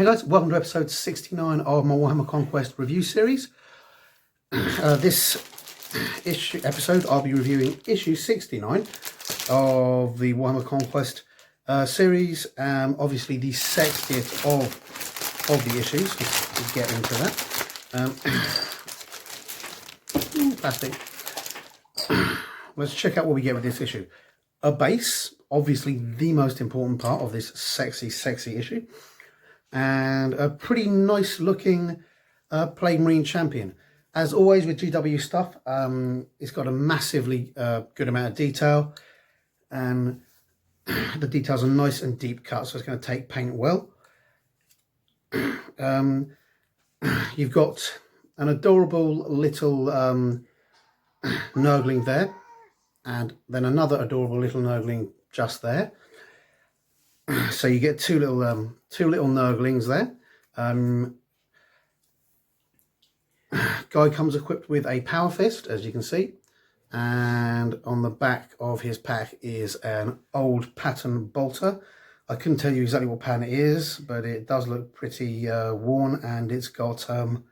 guys, welcome to episode 69 of my Warhammer Conquest review series. This episode I'll be reviewing issue 69 of the Warhammer Conquest series. Obviously the 60th of the issues. Let's get into that. Plastic. Let's check out what we get with this issue. A base, obviously the most important part of this sexy issue. And a pretty nice looking Plague Marine champion. As always with GW stuff, it's got a massively good amount of detail, and the details are nice and deep cut, so it's going to take paint well. You've got an adorable little Nurgling there, and then another adorable little Nurgling just there. So you get two little Nurglings there. Guy comes equipped with a power fist, as you can see, and on the back of his pack is an old pattern bolter. I couldn't tell you exactly what pattern it is, but it does look pretty worn, and it's got a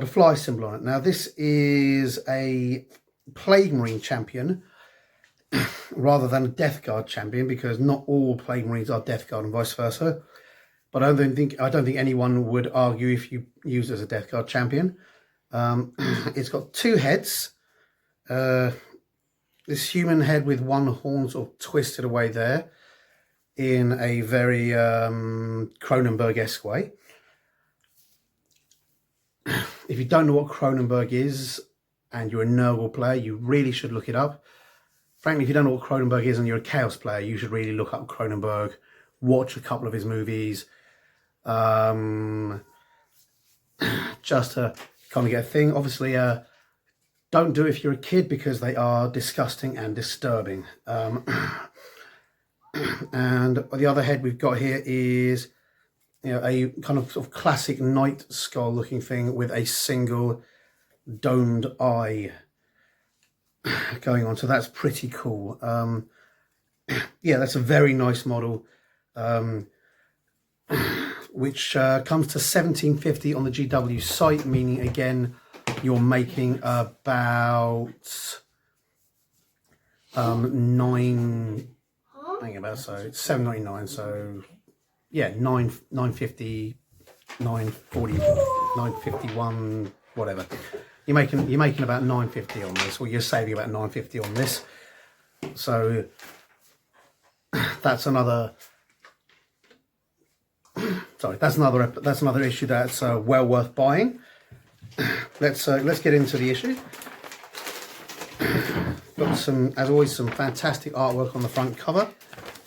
fly symbol on it. Now this is a Plague Marine champion rather than a Death Guard champion, because not all Plague Marines are Death Guard and vice versa. But I don't think anyone would argue if you use it as a Death Guard champion. It's got two heads. This human head with one horn sort of twisted away there in a very Cronenberg-esque way. If you don't know what Cronenberg is and you're a Nurgle player, you really should look it up. Frankly, if you don't know what Cronenberg is and you're a Chaos player, you should really look up Cronenberg, watch a couple of his movies, just to kind of get a thing. Obviously, don't do it if you're a kid, because they are disgusting and disturbing. And the other head we've got here is, a kind of sort of classic Night Skull looking thing with a single domed eye going on, so that's pretty cool. Yeah, that's a very nice model, which comes to $17.50 on the GW site, meaning again you're making about it's $7.99, so yeah, $9.50, $9.40, $9.51, whatever. You're making about $9.50 on this, or you're saving about $9.50 on this. So that's another. Sorry, that's another issue that's well worth buying. Let's get into the issue. Got some, as always, some fantastic artwork on the front cover,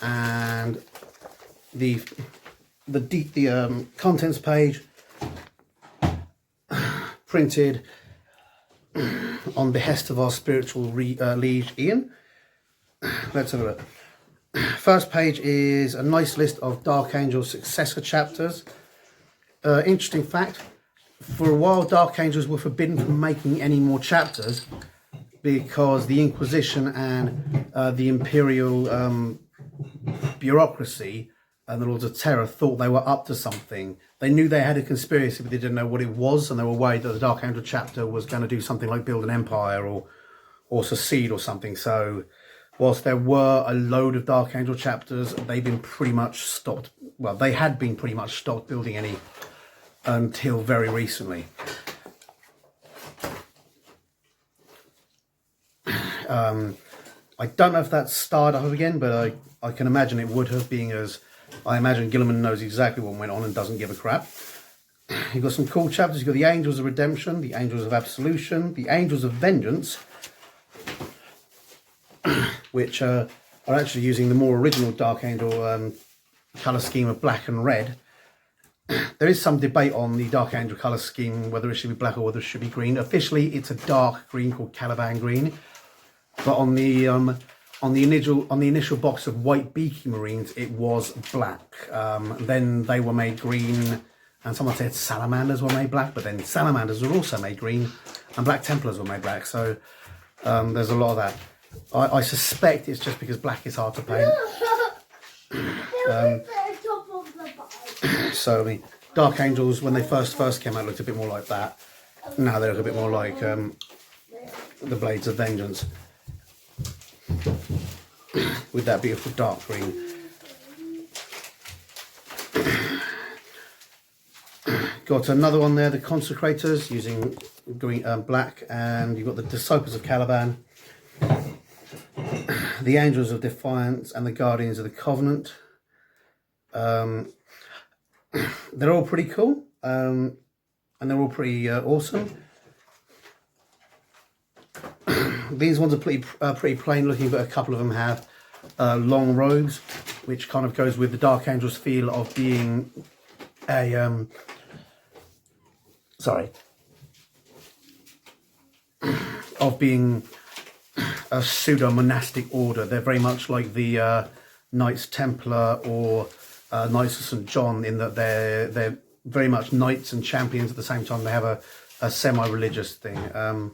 and the contents page printed on behest of our spiritual liege Ian. Let's have a look. First page is a nice list of Dark Angel's successor chapters. Interesting fact, for a while Dark Angels were forbidden from making any more chapters because the Inquisition and the Imperial bureaucracy and the Lords of Terror thought they were up to something. They knew they had a conspiracy, but they didn't know what it was, and they were worried that the Dark Angel chapter was going to do something like build an empire or secede or something. So whilst there were a load of Dark Angel chapters, they've been pretty much stopped. Well, they had been pretty much stopped building any until very recently. I don't know if that's started up again, but I can imagine it would have, being as I imagine Gilliman knows exactly what went on and doesn't give a crap. You've got some cool chapters. You've got the Angels of Redemption, the Angels of Absolution, the Angels of Vengeance, which are actually using the more original Dark Angel colour scheme of black and red. There is some debate on the Dark Angel colour scheme, whether it should be black or whether it should be green. Officially, it's a dark green called Caliban green, but on the initial box of White Beaky Marines, it was black. Then they were made green, and someone said Salamanders were made black, but then Salamanders were also made green, and Black Templars were made black. So there's a lot of that. I suspect it's just because black is hard to paint. So I mean, Dark Angels when they first came out looked a bit more like that. Now they look a bit more like the Blades of Vengeance with that beautiful dark green. Got another one there, the Consecrators, using green, black, and you've got the Disciples of Caliban, the Angels of Defiance, and the Guardians of the Covenant. They're all pretty cool, and they're all pretty awesome. These ones are pretty plain looking, but a couple of them have long robes, which kind of goes with the Dark Angels feel of being a a pseudo-monastic order. They're very much like the Knights Templar or Knights of St. John, in that they're very much knights and champions at the same time. They have a semi-religious thing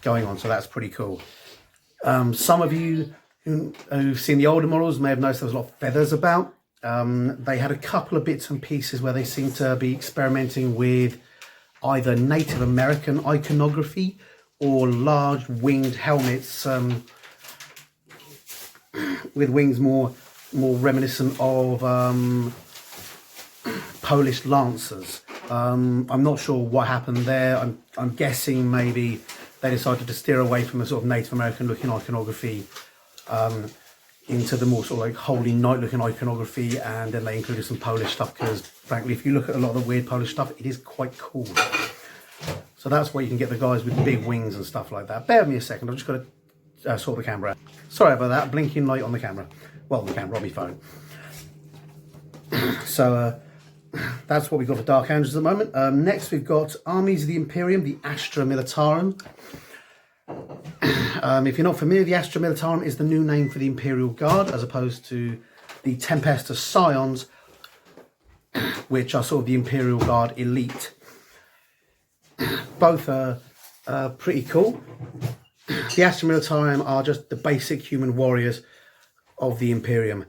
going on, so that's pretty cool. Some of you who've seen the older models may have noticed there was a lot of feathers about. They had a couple of bits and pieces where they seemed to be experimenting with either Native American iconography or large winged helmets with wings more reminiscent of Polish lancers. I'm not sure what happened there. I'm guessing maybe they decided to steer away from the sort of Native American looking iconography into the more sort of like Holy Knight looking iconography, and then they included some Polish stuff, because frankly if you look at a lot of the weird Polish stuff, it is quite cool. So that's where you can get the guys with big wings and stuff like that. Bear with me a second, I've just got to sort the camera out. Sorry about that, blinking light on the camera. Well, the camera on my phone. So that's what we've got for Dark Angels at the moment. Next we've got Armies of the Imperium, the Astra Militarum. If you're not familiar, the Astra Militarum is the new name for the Imperial Guard, as opposed to the Tempestus Scions, which are sort of the Imperial Guard elite. Both are pretty cool. The Astra Militarum are just the basic human warriors of the Imperium.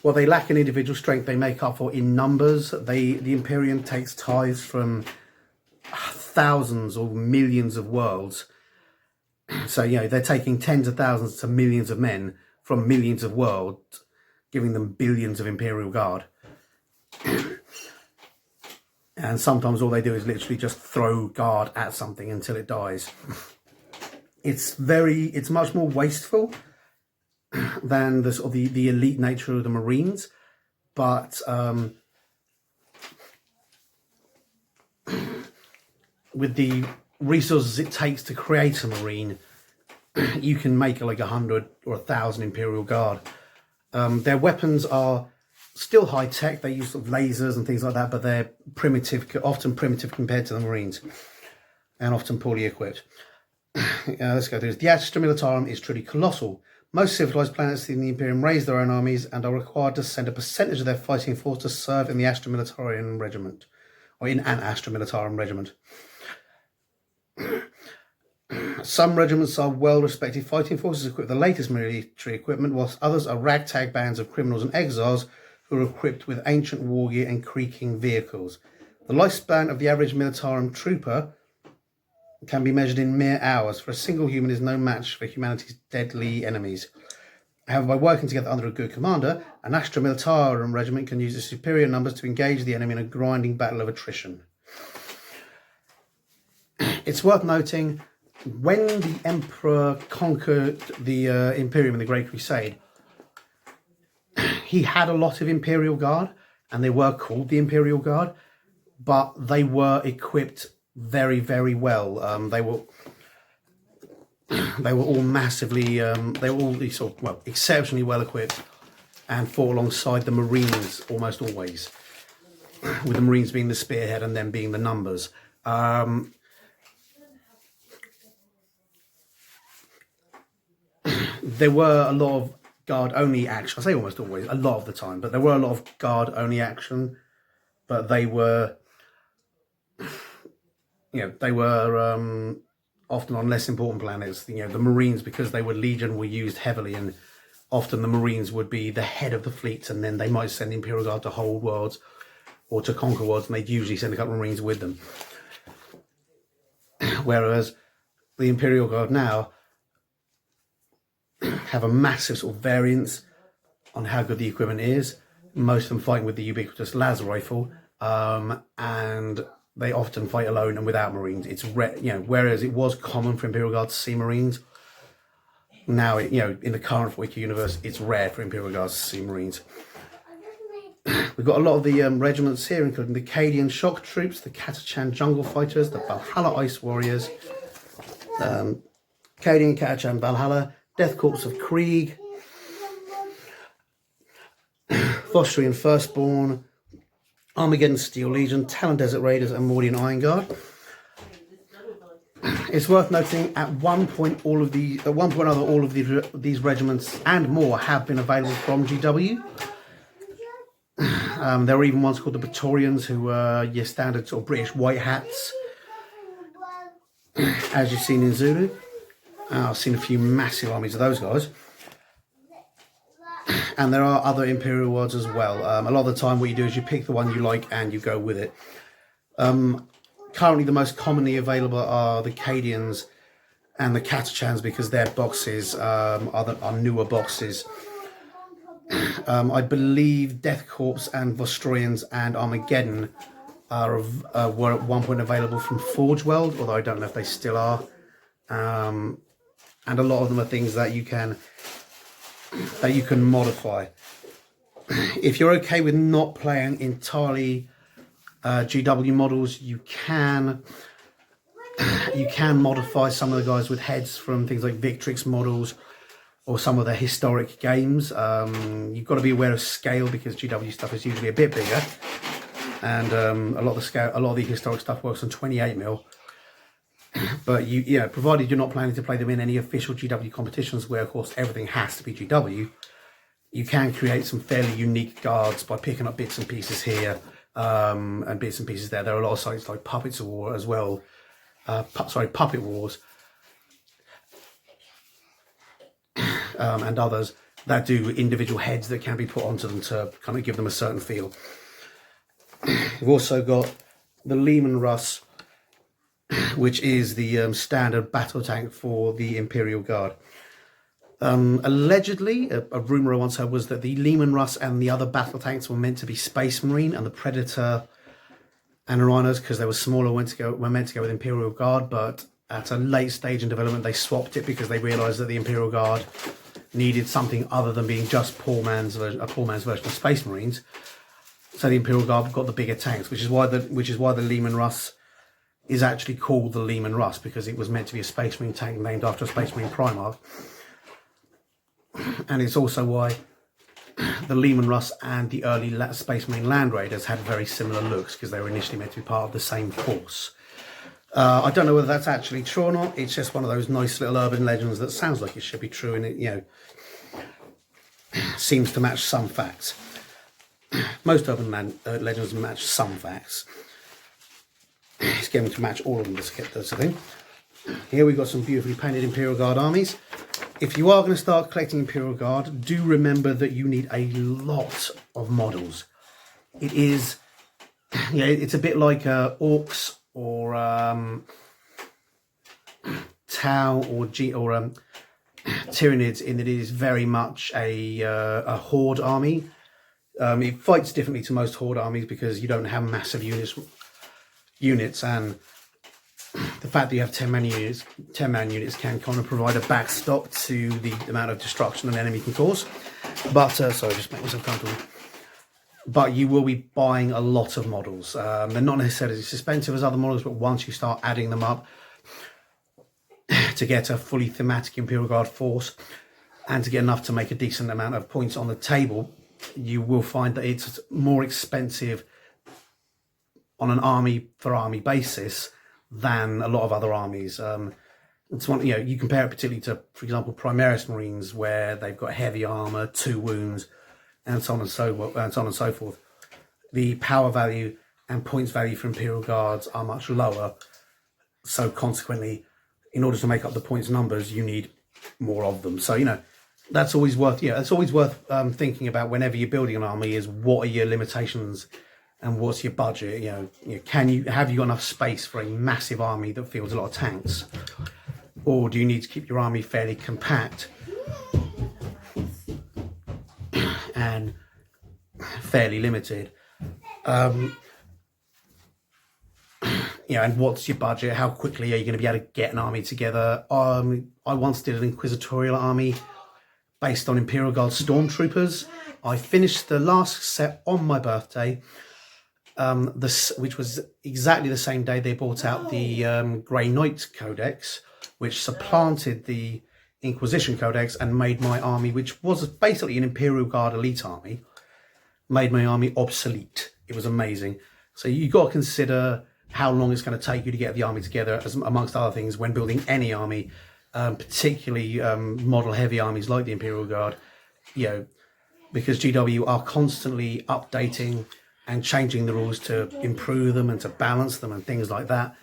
While they lack in individual strength, they make up for in numbers. The Imperium takes tithes from thousands or millions of worlds. So, you know, they're taking tens of thousands to millions of men from millions of worlds, giving them billions of Imperial Guard. And sometimes all they do is literally just throw guard at something until it dies. It's much more wasteful than the sort of the elite nature of the Marines, but with the resources it takes to create a Marine, you can make like 100 or 1,000 Imperial Guard. Their weapons are still high tech. They use sort of lasers and things like that, but they're primitive, often primitive compared to the Marines, and often poorly equipped. Let's go through this. The Astra Militarum is truly colossal. Most civilized planets in the Imperium raise their own armies and are required to send a percentage of their fighting force to serve in the Astra Militarum regiment, or in an Astra Militarum regiment. Some regiments are well-respected fighting forces equipped with the latest military equipment, whilst others are ragtag bands of criminals and exiles who are equipped with ancient war gear and creaking vehicles. The lifespan of the average Militarum trooper can be measured in mere hours, for a single human is no match for humanity's deadly enemies. However, by working together under a good commander, an Astra Militarum regiment can use its superior numbers to engage the enemy in a grinding battle of attrition. It's worth noting, when the Emperor conquered the Imperium in the Great Crusade, he had a lot of Imperial Guard, and they were called the Imperial Guard, but they were equipped very, very well. They were all massively, they were all sort of, well, exceptionally well equipped, and fought alongside the Marines almost always, with the Marines being the spearhead and them being the numbers. There were a lot of guard-only action. I say almost always, a lot of the time, but there were a lot of guard-only action. But they were, often on less important planets. The Marines, because they were Legion, were used heavily, and often the Marines would be the head of the fleet, and then they might send the Imperial Guard to hold worlds or to conquer worlds, and they'd usually send a couple of Marines with them. Whereas the Imperial Guard now have a massive sort of variance on how good the equipment is. Most of them fighting with the ubiquitous las rifle, and they often fight alone and without Marines. It's whereas it was common for Imperial Guard to see Marines, now in the current Wiki universe, it's rare for Imperial Guards to see Marines. We've got a lot of the regiments here, including the Cadian Shock Troops, the Catachan Jungle Fighters, the Valhalla Ice Warriors, Cadian Catachan Valhalla, Death Corps of Krieg, Vostrian Firstborn, Armageddon Steel Legion, Talon Desert Raiders, and Mordian Iron Guard. It's worth noting at one point or other, all of these regiments and more have been available from GW. There were even ones called the Praetorians, who were your standard sort of British white hats, as you've seen in Zulu. I've seen a few massive armies of those guys. And there are other Imperial Wards as well. A lot of the time what you do is you pick the one you like and you go with it. Currently the most commonly available are the Cadians and the Catachans, because their boxes are newer boxes. I believe Death Corps and Vostroyans and Armageddon were at one point available from Forge World, although I don't know if they still are. And a lot of them are things that you can modify. If you're okay with not playing entirely GW models, you can modify some of the guys with heads from things like Victrix models or some of the historic games. You've got to be aware of scale, because GW stuff is usually a bit bigger, and a lot of the historic stuff works on 28mm. But provided you're not planning to play them in any official GW competitions, where of course everything has to be GW, you can create some fairly unique guards by picking up bits and pieces here and bits and pieces there. There are a lot of sites like Puppets of War as well. Puppet Wars. And others that do individual heads that can be put onto them to kind of give them a certain feel. We've also got the Lehman Russ, which is the standard battle tank for the Imperial Guard. Allegedly, a rumour I once heard was that the Lehman Russ and the other battle tanks were meant to be Space Marine, and the Predator and the Rhinos, because they were smaller, were meant to go with Imperial Guard, but at a late stage in development they swapped it because they realised that the Imperial Guard needed something other than being just a poor man's version of Space Marines. So the Imperial Guard got the bigger tanks, which is why the Lehman Russ is actually called the Lehman Russ, because it was meant to be a Space Marine tank named after a Space Marine Primarch. And it's also why the Lehman Russ and the early Space Marine Land Raiders had very similar looks, because they were initially meant to be part of the same force. I don't know whether that's actually true or not. It's just one of those nice little urban legends that sounds like it should be true, and it, seems to match some facts. Most urban legends match some facts. It's getting to match all of them, that's the thing. Here we've got some beautifully painted Imperial Guard armies. If you are going to start collecting Imperial Guard, do remember that you need a lot of models. It is, it's a bit like Orcs or Tau or Tyranids, in that it is very much a Horde army. It fights differently to most Horde armies because you don't have massive units, and the fact that you have 10-man units can kind of provide a backstop to the amount of destruction an enemy can cause. But sorry, just make myself comfortable. But you will be buying a lot of models. They're not necessarily as expensive as other models, but once you start adding them up to get a fully thematic Imperial Guard force and to get enough to make a decent amount of points on the table, you will find that it's more expensive on an army for army basis than a lot of other armies. It's one, you compare it particularly to, for example, Primaris Marines, where they've got heavy armor, 2 wounds, and so on and so forth. The power value and points value for Imperial Guards are much lower. So consequently, in order to make up the points numbers, you need more of them. So, that's always worth, it's always worth thinking about whenever you're building an army, is what are your limitations and what's your budget. Have you got enough space for a massive army that fields a lot of tanks, or do you need to keep your army fairly compact and fairly limited? And what's your budget? How quickly are you going to be able to get an army together? I once did an inquisitorial army based on Imperial Guard stormtroopers. I finished the last set on my birthday, which was exactly the same day they brought out the Grey Knight Codex, which supplanted the Inquisition Codex and made my army, which was basically an Imperial Guard elite army, made my army obsolete. It was amazing. So you've got to consider how long it's going to take you to get the army together, as amongst other things, when building any army, particularly model heavy armies like the Imperial Guard, because GW are constantly updating and changing the rules to improve them and to balance them and things like that.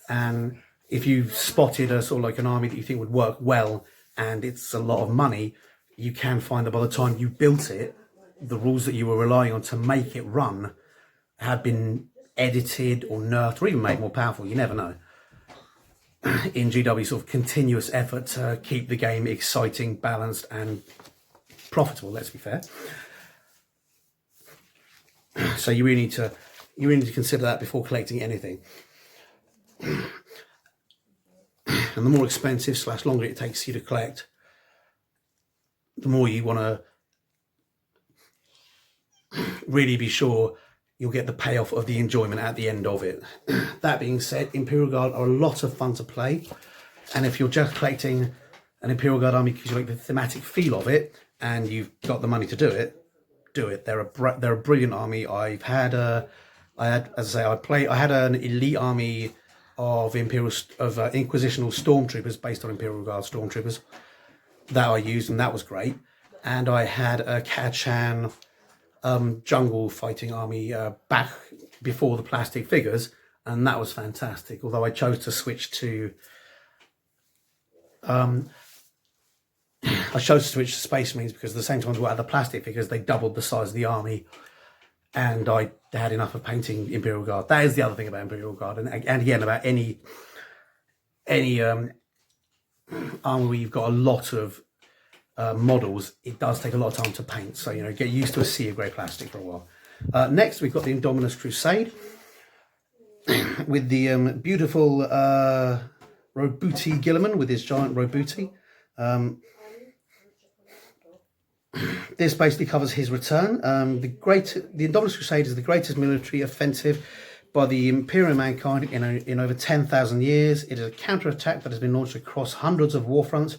And if you've spotted a sort of like an army that you think would work well and it's a lot of money, you can find that by the time you built it, the rules that you were relying on to make it run have been edited or nerfed or even made more powerful. You never know. In GW's sort of continuous effort to keep the game exciting, balanced and profitable, let's be fair. So you really need to consider that before collecting anything. And the more expensive / longer it takes you to collect, the more you want to really be sure you'll get the payoff of the enjoyment at the end of it. That being said, Imperial Guard are a lot of fun to play, and if you're just collecting an Imperial Guard army because you like the thematic feel of it and you've got the money to do it, do it. They're a brilliant army. I had an elite army of Inquisitional stormtroopers based on Imperial Guard stormtroopers that I used, and that was great. And I had a Kachan jungle fighting army back before the plastic figures, and that was fantastic. Although I chose to switch to Space Marines because at the same time as we had the plastic figures, they doubled the size of the army, and I had enough of painting Imperial Guard. That is the other thing about Imperial Guard, and again about any army where you've got a lot of models, it does take a lot of time to paint. So get used to a sea of grey plastic for a while. Next, we've got the Indominus Crusade with the beautiful Roboute Guilliman with his giant Roboute. This basically covers his return. The Indominus Crusade is the greatest military offensive by the Imperial mankind in over 10,000 years. It is a counterattack that has been launched across hundreds of war fronts,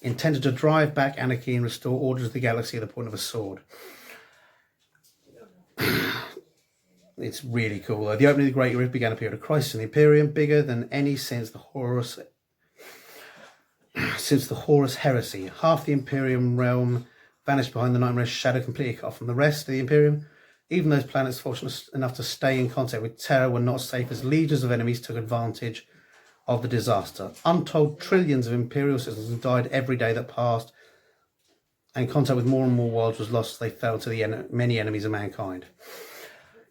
intended to drive back anarchy and restore order to the galaxy at the point of a sword. It's really cool. The opening of the Great Rift began a period of crisis in the Imperium, bigger than any since the Horus heresy. Half the Imperium realm vanished behind the nightmare shadow, completely cut off from the rest of the Imperium. Even those planets fortunate enough to stay in contact with Terra were not safe, as legions of enemies took advantage of the disaster. Untold trillions of Imperial citizens died every day that passed, and contact with more and more worlds was lost as they fell to the many enemies of mankind.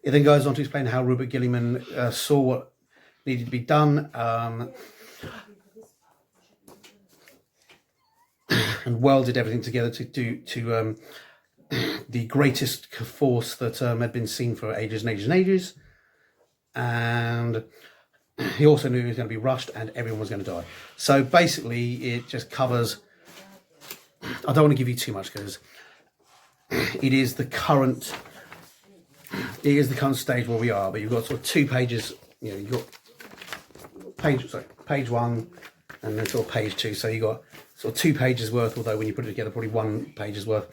It then goes on to explain how Robert Guilliman saw what needed to be done and welded everything together to the greatest force that had been seen for ages and ages and ages. And he also knew he was going to be rushed and everyone was going to die. So basically it just covers, I don't want to give you too much because it is the current stage where we are, but you've got sort of 2 pages, you've got page 1 and then sort of page 2. So you've got sort of 2 pages worth, although when you put it together, probably 1 page's worth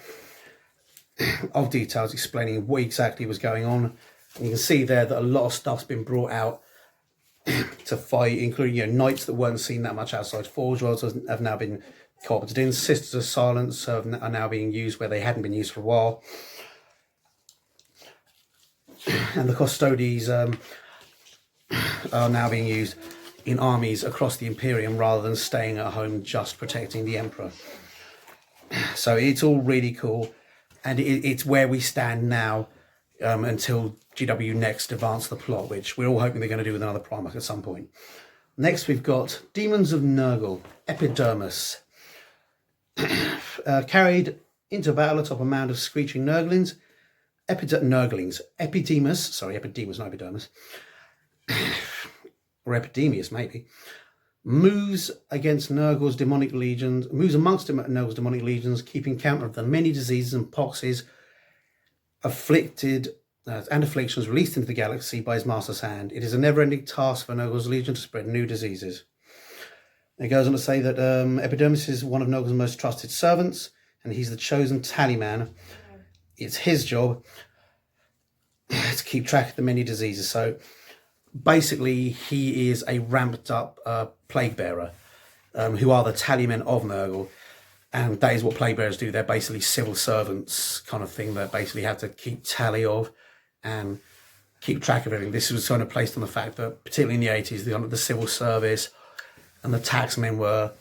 of details explaining what exactly was going on. And you can see there that a lot of stuff's been brought out to fight, including knights that weren't seen that much outside Forge Worlds have now been co-opted in. Sisters of Silence are now being used where they hadn't been used for a while. And the Custodes are now being used in armies across the Imperium rather than staying at home just protecting the Emperor. So it's all really cool, and it's where we stand now until GW next advance the plot, which we're all hoping they're going to do with another Primarch at some point. Next we've got Demons of Nurgle, Epidermis. Carried into battle atop a mound of screeching Nurglings. Epidemus, not Epidermis. Or Epidemius, maybe. Moves amongst Nurgle's demonic legions, keeping count of the many diseases and poxes and afflictions released into the galaxy by his master's hand. It is a never-ending task for Nurgle's legion to spread new diseases. It goes on to say that Epidermis is one of Nurgle's most trusted servants, and he's the chosen tallyman. It's his job to keep track of the many diseases. So basically, he is a ramped up plague bearer, who are the tallymen of Nurgle, and that is what plague bearers do. They're basically civil servants kind of thing that basically have to keep tally of and keep track of everything. This was kind of placed on the fact that, particularly in the 80s, the civil service and the taxmen were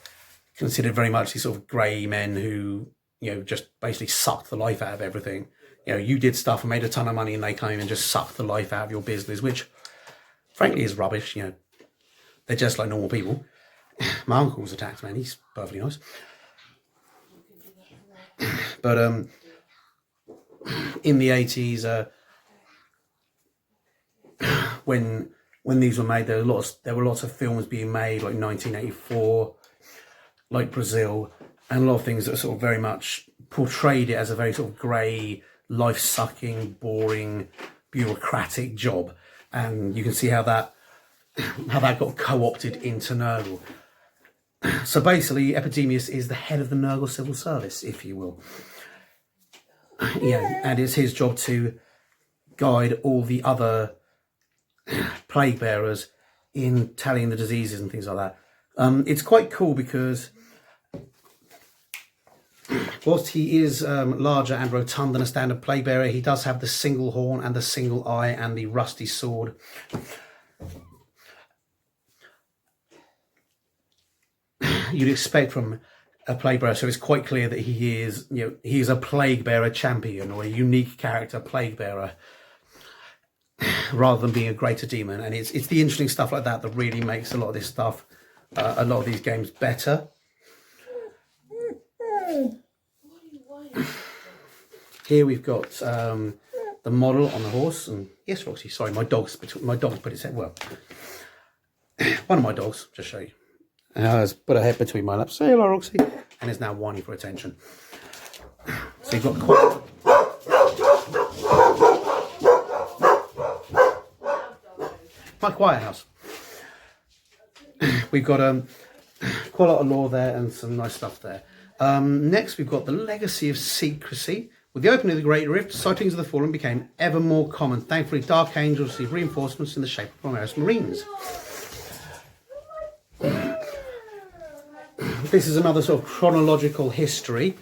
considered very much these sort of grey men who, just basically sucked the life out of everything. You did stuff and made a ton of money, and they came and just sucked the life out of your business, which frankly is rubbish. They're just like normal people. My uncle's a taxman, he's perfectly nice. But in the 80s, when these were made, there were lots of films being made, like 1984, like Brazil, and a lot of things that sort of very much portrayed it as a very sort of grey, life-sucking, boring, bureaucratic job. And you can see how that got co-opted into Nurgle. So basically, Epidemius is the head of the Nurgle civil service, if you will. And it's his job to guide all the other plague bearers in tallying the diseases and things like that. It's quite cool because whilst he is larger and rotund than a standard plague bearer, he does have the single horn and the single eye and the rusty sword. You'd expect from a plague bearer, so it's quite clear that he is a plague bearer champion, or a unique character plague bearer, rather than being a greater demon. And it's the interesting stuff like that that really makes a lot of this stuff, a lot of these games better. Here we've got the model on the horse, and yes, Roxy, sorry, my dog's put its head, well, one of my dogs, just show you, has put her head between my laps. Say hello, Roxy, and is now whining for attention. So you've got my quiet house. We've got quite a lot of lore there and some nice stuff there. Next, we've got the Legacy of Secrecy. With the opening of the Great Rift, sightings of the Fallen became ever more common. Thankfully, Dark Angels received reinforcements in the shape of Primaris Marines. This is another sort of chronological history,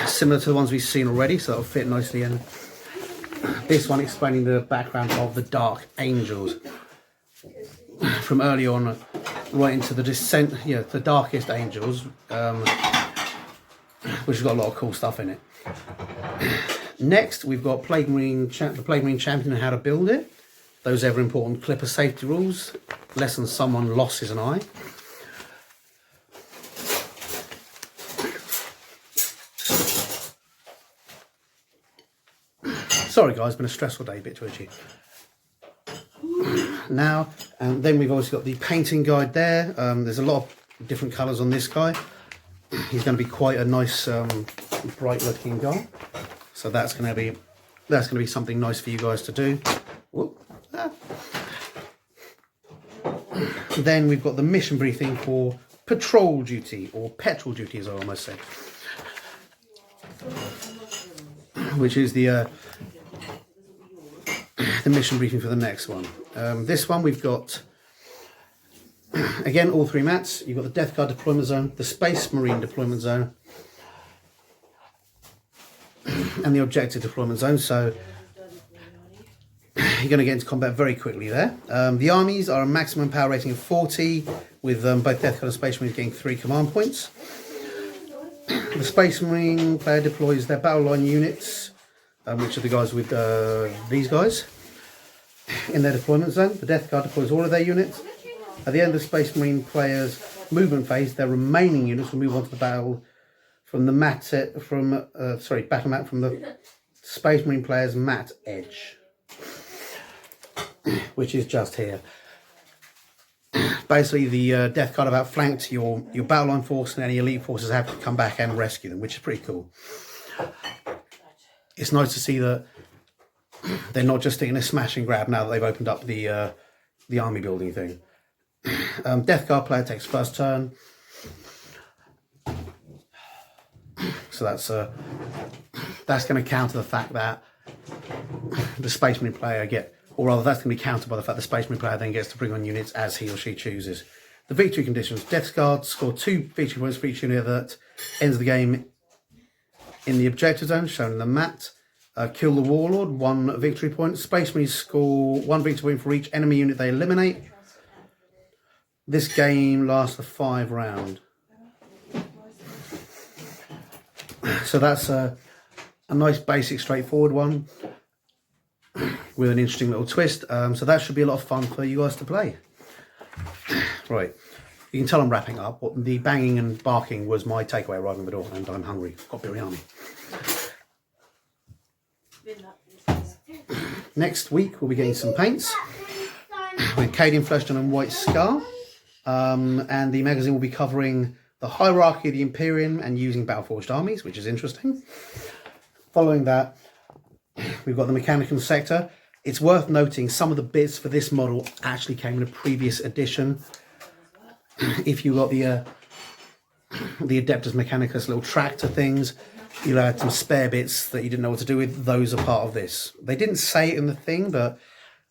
similar to the ones we've seen already, so that'll fit nicely in. This one explaining the background of the Dark Angels. From early on, right into the descent, the Darkest Angels, which has got a lot of cool stuff in it. Next, we've got the Plague Marine Champion and how to build it. Those ever important Clipper safety rules. Lesson someone losses an eye. Sorry guys, it's been a stressful day, a bit twitchy. Now, and then we've also got the painting guide there. There's a lot of different colours on this guy. He's going to be quite a nice, bright looking guy. So that's going to be something nice for you guys to do. Then we've got the mission briefing for patrol duty, or petrol duty as I almost said, which is the mission briefing for the next one. This one we've got, again, all three mats. You've got the Death Guard deployment zone, the Space Marine deployment zone, and the objective deployment zone. So you're going to get into combat very quickly there. The armies are a maximum power rating of 40, with both Death Guard and Space Marines getting 3 command points. The Space Marine player deploys their battle line units, which are the guys with these guys, in their deployment zone. The Death Guard deploys all of their units. At the end of the Space Marine player's movement phase, their remaining units will move on to the battle from the battle mat from the Space Marine player's mat edge, which is just here. Basically, the Death Guard have outflanked your battle line force, and any elite forces have to come back and rescue them, which is pretty cool. It's nice to see that they're not just sticking a smash and grab now that they've opened up the army building thing. Death Guard player takes first turn, so that's going to counter the fact that the Space Marine player or rather that's going to be countered by the fact the Space Marine player then gets to bring on units as he or she chooses. The victory conditions: Death Guard score 2 victory points for each unit that ends the game in the objective zone shown in the mat. Kill the Warlord, 1 victory point. Space Marines score 1 victory point for each enemy unit they eliminate. This game lasts for 5 rounds. So that's a nice basic straightforward one with an interesting little twist. So that should be a lot of fun for you guys to play. Right, you can tell I'm wrapping up. The banging and barking was my takeaway arriving at the door, and I'm hungry. Got biryani. Next week we'll be getting some paints with Cadian Fleshton and White Scar, and the magazine will be covering the hierarchy of the Imperium and using Battleforged armies, which is interesting. Following that, we've got the Mechanicum sector. It's worth noting some of the bits for this model actually came in a previous edition. If you got the Adeptus Mechanicus little tractor things, you'll add some spare bits that you didn't know what to do with. Those are part of this. They didn't say it in the thing, but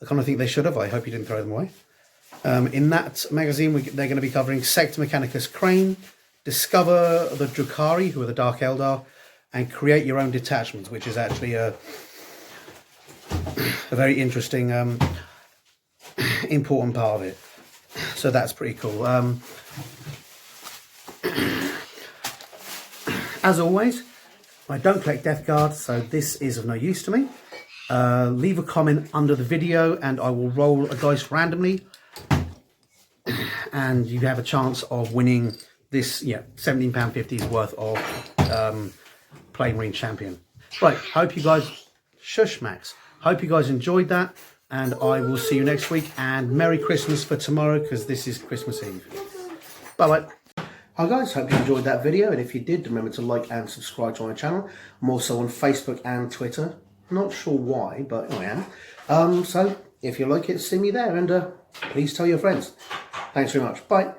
I kind of think they should have. I hope you didn't throw them away. In that magazine, they're going to be covering Sector Mechanicus Crane, discover the Drukhari, who are the Dark Eldar, and create your own detachments, which is actually a very interesting, important part of it. So that's pretty cool. As always, I don't collect Death Guard, so this is of no use to me. Leave a comment under the video and I will roll a dice randomly, and you have a chance of winning this £17.50 worth of Plague Marine Champion. Right, hope you guys, shush Max, hope you guys enjoyed that, and I will see you next week, and Merry Christmas for tomorrow because this is Christmas Eve. Bye bye. Hi guys, hope you enjoyed that video, and if you did, remember to like and subscribe to my channel. I'm also on Facebook and Twitter. Not sure why, but I am. So if you like it, see me there, and please tell your friends. Thanks very much. Bye.